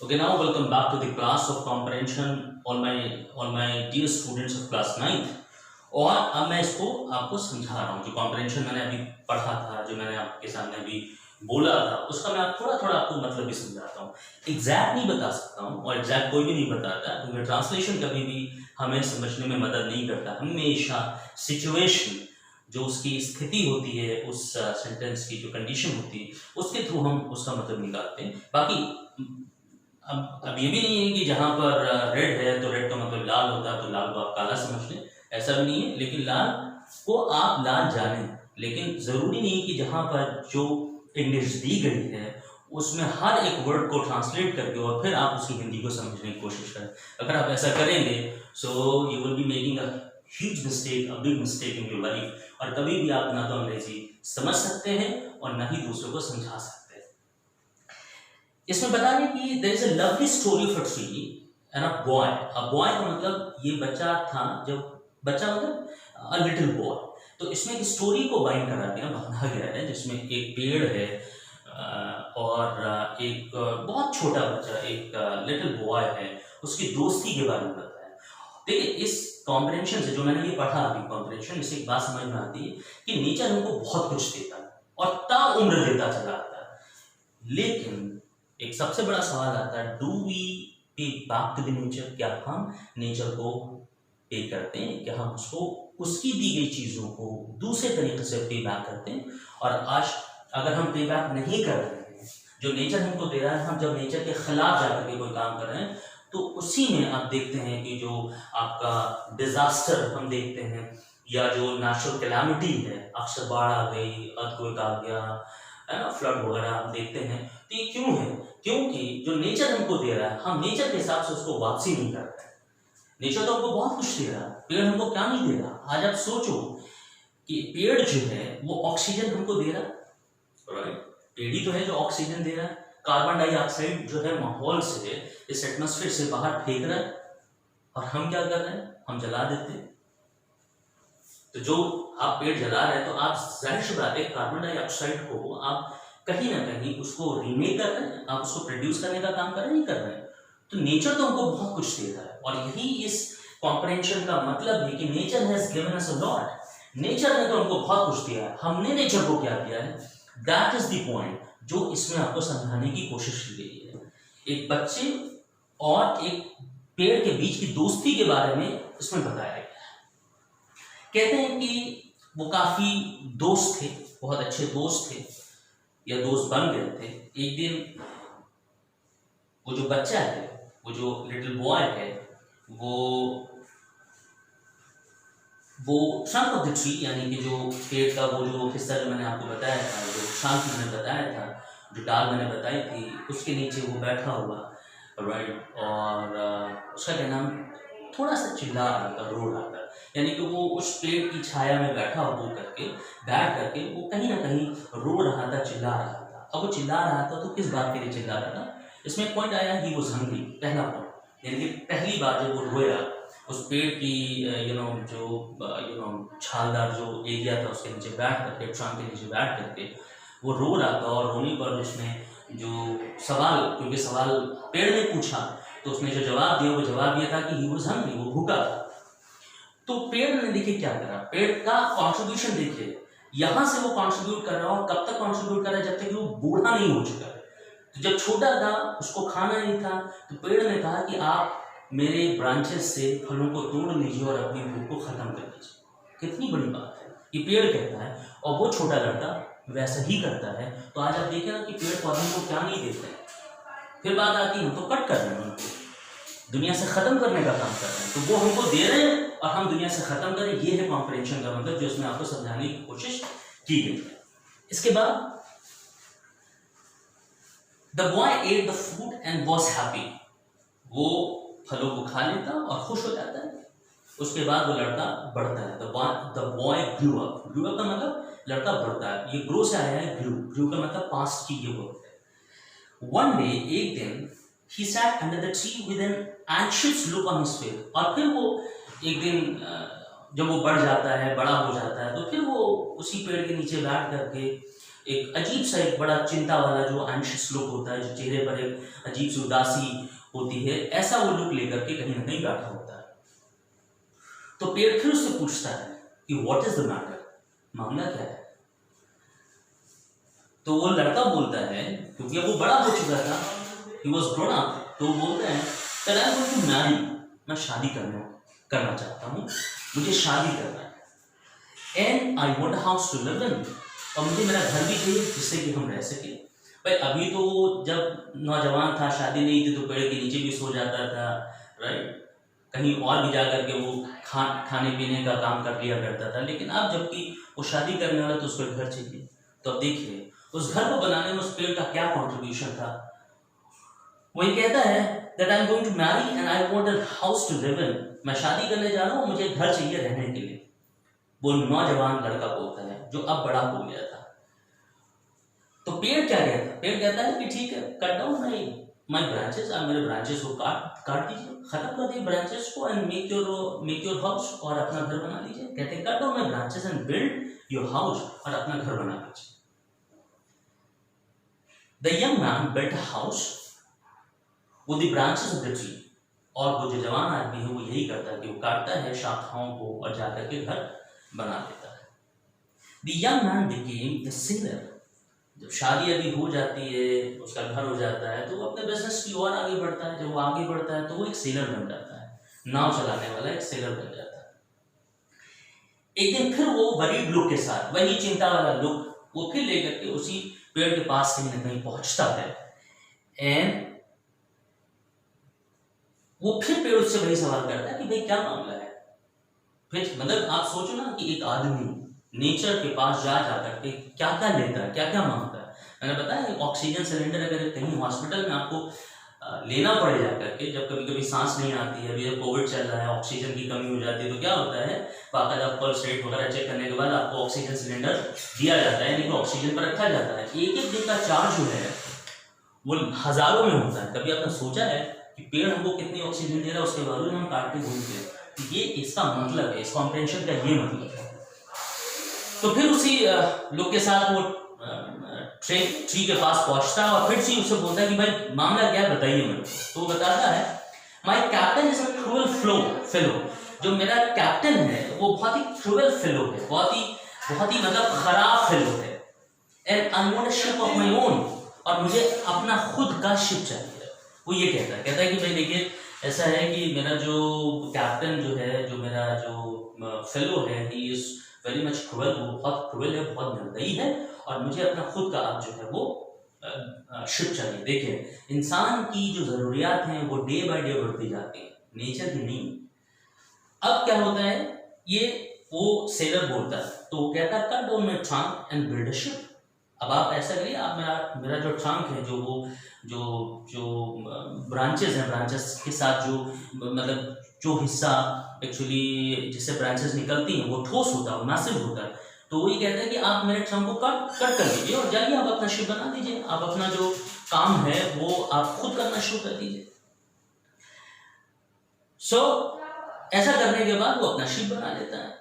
Okay, now welcome back to the class of comprehension, all my dear students of class 9th। और अब मैं इसको आपको समझा रहा हूँ। जो कॉम्प्रहेंशन मैंने अभी पढ़ा था, जो मैंने आपके सामने अभी बोला था, उसका मैं थोड़ा थोड़ा आपको मतलब भी समझाता हूँ। एग्जैक्ट नहीं बता सकता हूँ, और एग्जैक्ट कोई भी नहीं बताता, क्योंकि ट्रांसलेशन कभी भी हमें समझने में मदद नहीं करता। हमेशा सिचुएशन, जो उसकी स्थिति होती है, उस सेंटेंस की जो कंडीशन होती है, उसके थ्रू हम उसका मतलब निकालते हैं। बाकी अब ये भी नहीं है कि जहाँ पर रेड है तो रेड का मतलब लाल होता है, तो लाल को आप काला समझ लें, ऐसा भी नहीं है। लेकिन लाल को आप लाल जानें, लेकिन ज़रूरी नहीं कि जहाँ पर जो इंग्लिश दी गई है उसमें हर एक वर्ड को ट्रांसलेट करके और फिर आप उसकी हिंदी को समझने की कोशिश करें। अगर आप ऐसा करेंगे so you will be making a huge mistake, a big mistake in your life. और कभी भी आप ना तो अंग्रेजी समझ सकते हैं और ना ही दूसरों को समझा सकते हैं। इसमें बता रहे कि there is a lovely story of a tree and a boy. A boy का मतलब ये बच्चा था, जब बच्चा मतलब अ लिटिल बॉय। तो इसमें एक स्टोरी को बाइंड करा गया, बांधा गया है, जिसमें एक पेड़ है और एक बहुत छोटा बच्चा, एक लिटिल बॉय है, उसकी दोस्ती के बारे में बताया। देखिए, इस कॉम्प्रहेंशन से जो मैंने ये पढ़ा अभी, कॉम्प्रहेंशन इससे एक बात समझ में आती है कि नेचर हमको बहुत कुछ देता है और ताउम्र देता चला आता है। लेकिन एक सबसे बड़ा सवाल आता है, डू वी पे बैक टू द नेचर? क्या हम नेचर को पे करते हैं? क्या हम उसको उसकी दी गई चीजों को दूसरे तरीके से पे बैक करते हैं? और आज अगर हम पे बैक नहीं कर रहे हैं, जो नेचर हमको दे रहा है, हम जब नेचर के खिलाफ जाकर के कोई काम कर रहे हैं, तो उसी में आप देखते हैं कि जो आपका डिजास्टर हम देखते हैं, या जो नेचुरल कैलामिटी है, अक्सर बाढ़ आ गई, अर्थक्वेक आ गया, है ना, फ्लड वगैरह आप देखते हैं। तो ये क्यों है? क्योंकि जो नेचर हमको दे रहा है, हम नेचर के हिसाब से उसको वापसी नहीं कर रहे हैं। नेचर तो हमको बहुत कुछ दे रहा है, पेड़ हमको क्या नहीं दे रहा। आज आप सोचो कि पेड़ जो है वो ऑक्सीजन हमको दे रहा है, राइट? पेड़ ही तो है जो ऑक्सीजन दे रहा है। कार्बन डाइऑक्साइड जो है माहौल से, इस एटमॉस्फेयर से बाहर फेंक रहा है, और हम क्या कर रहे हैं? हम जला देते हैं। तो जो आप पेड़ जला रहे हैं, तो आप जाहिर सी बात है कार्बन डाइऑक्साइड को आप कहीं ना कहीं उसको रीमेक कर रहे हैं, आप उसको प्रोड्यूस करने का काम कर रहे हैं, नहीं कर रहे हैं। तो नेचर तो हमको बहुत कुछ दे रहा है, और यही इस कॉम्प्रहेंशन का मतलब है कि nature has given us a lot. Nature ने तो हमको बहुत कुछ दिया है, हमने नेचर को क्या दिया है? दैट इज द पॉइंट जो इसमें आपको समझाने की कोशिश की गई है। एक बच्चे और एक पेड़ के बीच की दोस्ती के बारे में इसमें बताया गया है। कहते हैं कि वो काफी दोस्त थे, बहुत अच्छे दोस्त थे, या दोस्त बन गए थे। एक दिन वो जो बच्चा है, वो जो लिटिल बॉय है, वो ट्रंक ऑफ द ट्री, यानी कि जो पेड़ का वो जो हिस्सा जो मैंने आपको बताया था, जो शांत मैंने बताया था, जो डाल मैंने बताई थी, उसके नीचे वो बैठा हुआ, राइट। और उसका क्या नाम, थोड़ा सा चिल्ला रहा था, रो रहा था, यानी कि वो उस पेड़ की छाया में बैठ करके वो कहीं ना कहीं रो रहा था, चिल्ला रहा था। अब वो चिल्ला रहा था तो किस बात के लिए चिल्ला रहा था? इसमें पॉइंट आया, ही वाज हंग्री, पहला पॉइंट। यानी कि पहली बार जब वो रोया, उस पेड़ की छालदार जो एरिया था उसके नीचे बैठ करके, ट्रंक के नीचे बैठ करके वो रो रहा था। और रोने पर उसने जो सवाल, क्योंकि सवाल पेड़ ने पूछा, तो उसने जो जवाब दिया, वो जवाब ये था कि ही वाज हंग्री, वो भूखा था। तो पेड़ ने देखिए क्या करा, पेड़ का कॉन्ट्रीब्यूशन देखिए, यहां से वो कॉन्ट्रीब्यूट कर रहा है, और कब तक कॉन्ट्रीब्यूट कर रहा है? जब तक कि वो बूढ़ा नहीं हो चुका है। तो जब छोटा था, उसको खाना नहीं था, तो पेड़ ने कहा कि आप मेरे ब्रांचेस से फलों को तोड़ लीजिए और अपनी भूख को खत्म कर लीजिए। कितनी बड़ी बात है, ये पेड़ कहता है, और वो छोटा लड़का वैसा ही करता है। तो आज आप देखें ना कि पेड़ पौधों को क्या नहीं देते हैं। फिर बात आती है, हम तो कट कर रहे हैं, उनको दुनिया से खत्म करने का काम कर रहे हैं, तो वो हमको दे रहे हैं और हम दुनिया से खत्म करें। ये है कॉम्प्रहेंशन का मतलब, जो इसमें आपको समझाने की कोशिश की गई है। इसके बाद the boy at the fruit and was happy. वो फलों को खा लेता और खुश हो जाता है। उसके बाद वो लड़का बढ़ता है। The boy grew up. Grew up का मतलब लड़का बढ़ता है। ये ग्रो से आया है ग्रू। ग्रू का मतलब पास्ट की ये वर्ड है। वन डे, एक दिन, he sat under the tree with an anxious look on his face। और फिर वो एक दिन जब वो बढ़ जाता है, बड़ा हो जाता है, तो फिर वो उसी पेड़ के नीचे बैठ करके एक अजीब सा, एक बड़ा चिंता वाला जो एंशियस लुक होता है, जो चेहरे पर एक अजीब सी उदासी होती है, ऐसा वो लुक लेकर के कहीं ना कहीं बैठा होता है। तो पेड़ फिर उससे पूछता है कि व्हाट इज द मैटर, मामला क्या है। तो वो लड़का बोलता है, क्योंकि अब वो बड़ा हो चुका था, ही वाज ग्रोन अप, तो वो बोलता है that I am going to marry, मैं शादी करना चाहता हूँ, मुझे शादी करना है, and I want a house to live in, और मुझे मेरा घर भी चाहिए जिससे कि हम रह सके। भाई अभी तो जब नौजवान था, शादी नहीं थी, तो पेड़ के नीचे भी सो जाता था, राइट, कहीं और भी जा करके वो खाने पीने का काम कर लिया करता था। लेकिन अब जबकि वो शादी करने वाला, तो उसको घर चाहिए। तो अब देखिए उस घर को बनाने में उस पेड़ का क्या कॉन्ट्रीब्यूशन था। वही कहता है that I am going to marry and I want a house to live in, मैं शादी करने जा रहा हूँ, मुझे घर चाहिए रहने के लिए। वो नौजवान लड़का बोलता है, जो अब बड़ा हो गया था। तो पेड़ क्या कहता है, पेड़ कहता है कि ठीक है, कट डाउन माय ब्रांचेस, आप मेरे ब्रांचेस को काट दीजिए, खत्म कर दिए ब्रांचेस को, एंड मेक योर हाउस, और अपना घर बना लीजिए। कहते हैं cut down my branches and build your house, और अपना घर बना लीजिए। The young man built a house with the branches of the tree, और वो जो जवान आदमी है वो यही करता है कि वो काटता है शाखाओं को और जाकर के घर बना लेता है। The young man became the seller, जब शादी अभी हो जाती है, उसका घर हो जाता है, तो वो अपने बिजनेस की ओर आगे बढ़ता है। जब वो आगे बढ़ता है तो वो एक सेलर बन जाता है, नाव चलाने वाला एक सेलर बन जाता है। एक दिन फिर वो वरीड लुक के साथ, वही चिंता वाला लुक, वो फिर लेकर के उसी पेड़ के पास कहीं ना कहीं पहुंचता है, एंड वो फिर पेड़ उससे वही सवाल करता है कि भाई क्या मामला है। फिर मतलब आप सोचो ना कि एक आदमी नेचर के पास जा करके क्या क्या लेता है, क्या क्या मांगता है। मैंने बताया ऑक्सीजन सिलेंडर अगर कहीं हॉस्पिटल में आपको लेना पड़े जा करके, जब कभी कभी सांस नहीं आती है, अभी जब कोविड चल रहा है, ऑक्सीजन की कमी हो जाती है, तो क्या होता है, बाकायदा पल्स रेट वगैरह चेक करने के बाद आपको ऑक्सीजन सिलेंडर दिया जाता है, यानी कि ऑक्सीजन पर रखा जाता है। एक एक दिन का चार्ज जो है वो हजारों में होता है। कभी आपने सोचा है कि पेड़ हमको कितनी ऑक्सीजन दे रहा है, उसके बावजूद हम काट के घूमते हैं। ये इसका मतलब है, इस कॉम्प्रेंशन का ये मतलब है। तो फिर उसी लोग के साथ वो ट्री के पास पहुंचता है, और फिर से उससे बोलता है कि भाई मामला क्या है, बताइए मेरे को। तो वो बताता है my captain is a cruel fellow, जो मेरा कैप्टन है वो बहुत ही क्रूअल फेलो है, बहुत ही मतलब खराब फेलो है, and I want a ship of my own, और मुझे अपना खुद का शिप चाहिए। वो ये कहता है कि भाई देखिए ऐसा है कि मेरा जो कैप्टन जो है, जो मेरा जो फेलो है, he is very much cruel, वो बहुत क्रूअल है, बहुत निर्दयी है, और मुझे अपना खुद का अब जो है वो शिप चाहिए। देखिए इंसान की जो जरूरियात हैं वो डे बाय डे बढ़ती जाती है, नेचर की नहीं। अब क्या होता है, ये वो सेलर बोलता है, तो वो कहता है cut down my trunk and build a ship. अब आप ऐसा करिए, आप मेरा जो ट्रंक है, जो वो जो ब्रांचेस हैं, ब्रांचेस के साथ जो मतलब जो हिस्सा एक्चुअली जिससे ब्रांचेस निकलती हैं वो ठोस होता है, मैसिव होता है। तो वही कहते हैं कि आप मेरे ट्रंक को कट कर दीजिए और जाइए आप अपना शिप बना दीजिए, आप अपना जो काम है वो आप खुद करना शुरू कर दीजिए। सो ऐसा करने के बाद वो अपना शिप बना लेता है।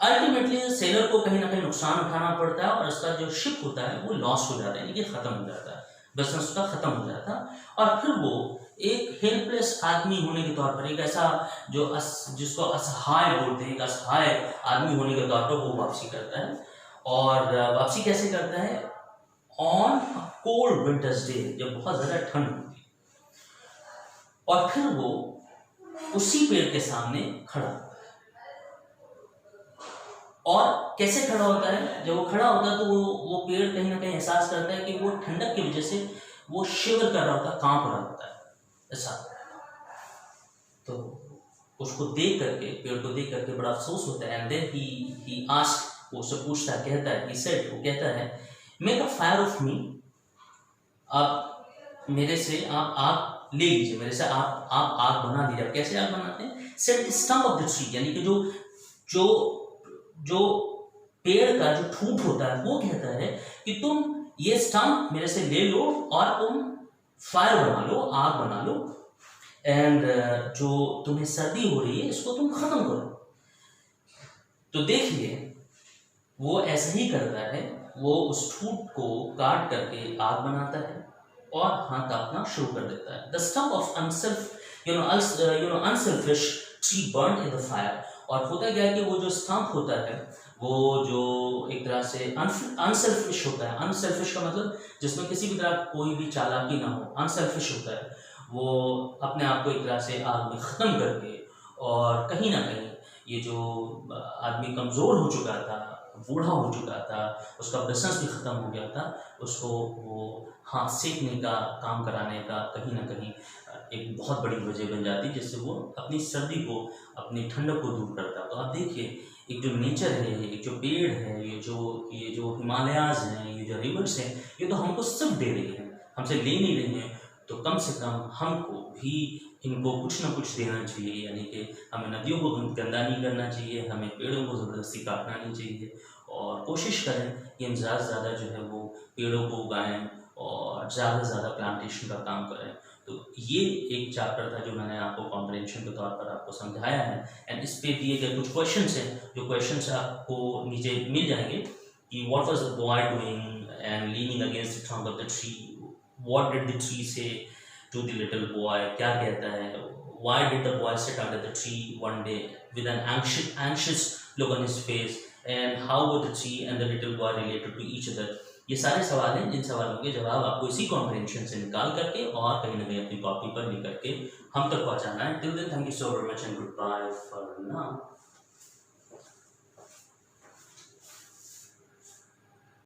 अल्टीमेटली सेलर को कहीं ना कहीं नुकसान उठाना पड़ता है, और उसका जो शिप होता है वो लॉस हो जाता है, यानी कि खत्म हो जाता है, बिजनेस उसका खत्म हो जाता है। और फिर वो एक हेल्पलेस आदमी होने के तौर पर, एक ऐसा जिसको असहाय बोलते हैं, एक असहाय आदमी होने के तौर पर वो वापसी करता है। और वापसी कैसे करता है, ऑन कोल्ड विंटर्स डे, जब बहुत ज्यादा ठंड होती है, और फिर वो उसी पेड़ के सामने खड़ा होता है। और कैसे खड़ा होता है, जब वो खड़ा होता है तो वो पेड़ कहीं ना कहीं एहसास करता है कि वो ठंडक की वजह से वो शिवर कर रहा होता है, कांप रहा होता है ऐसा। तो उसको देख करके, पेड़ को देख करके बड़ा अफसोस होता है। एंड देन ही आस्क, वो उससे पूछता है, कहता है, he said, वो कहता है make a fire of me, आप मेरे से आप आग ले लीजिए, मेरे से आप आग बना दीजिए। आप कैसे आग बनाते हैं, set stump of the tree, यानी कि जो पेड़ का जो ठूंठ होता है वो कहता है कि तुम ये स्टम्प मेरे से ले लो और तुम फायर बना लो, आग बना लो, एंड जो तुम्हें सर्दी हो रही है इसको तुम खत्म करो। तो देखिए वो ऐसा ही करता है, वो उस ठूंठ को काट करके आग बनाता है और हाथ कांपना शुरू कर देता है। The stump of unselfish tree burn in the fire. और होता क्या है कि वो जो स्टम्प होता है वो जो एक तरह से अनसेल्फिश होता है। अनसेल्फिश का मतलब जिसमें किसी भी तरह कोई भी चालाकी ना हो, अनसेल्फिश होता है। वो अपने आप को एक तरह से आग में ख़त्म करके, और कहीं ना कहीं ये जो आदमी कमज़ोर हो चुका था, बूढ़ा हो चुका था, उसका बिजनेस भी ख़त्म हो गया था, उसको वो हाथ सेकने का काम कराने का कहीं ना कहीं एक बहुत बड़ी वजह बन जाती, जिससे वो अपनी सर्दी को, अपनी ठंडक को दूर करता। तो आप देखिए, एक जो नेचर है, एक जो पेड़ है, ये जो हिमालयाज हैं, ये जो रिवर्स हैं, ये तो हमको सब दे रही हैं, हमसे ले नहीं रही हैं। तो कम से कम हमको भी इनको कुछ ना कुछ देना चाहिए। यानी कि हमें नदियों को गंदा नहीं करना चाहिए, हमें पेड़ों को ज़बरदस्ती काटना नहीं चाहिए, और कोशिश करें कि हम ज़्यादा से ज़्यादा जो है वो पेड़ों को उगाएं और ज़्यादा से ज़्यादा प्लांटेशन का काम करें। तो ये एक चैप्टर था जो मैंने आपको कॉम्प्रिहेंशन के तौर पर आपको समझाया है। एंड इस पे दिए गए कुछ क्वेश्चंस हैं, जो क्वेश्चंस आपको नीचे मिल जाएंगे कि what was the boy doing and leaning against the trunk of the tree, what did the tree से टू द लिटिल बॉय, क्या कहता है, why did the boy sit under the tree one day with an anxious look on his face, and how were the tree and the little boy related to each other। ये सारे सवाल हैं जिन सवालों के जवाब आपको इसी कॉम्प्रिहेंशन से निकाल करके और कहीं ना कहीं अपनी कॉपी पर लिख करके हम तक पहुंचाना है। Till then, thank you so very much and goodbye for now.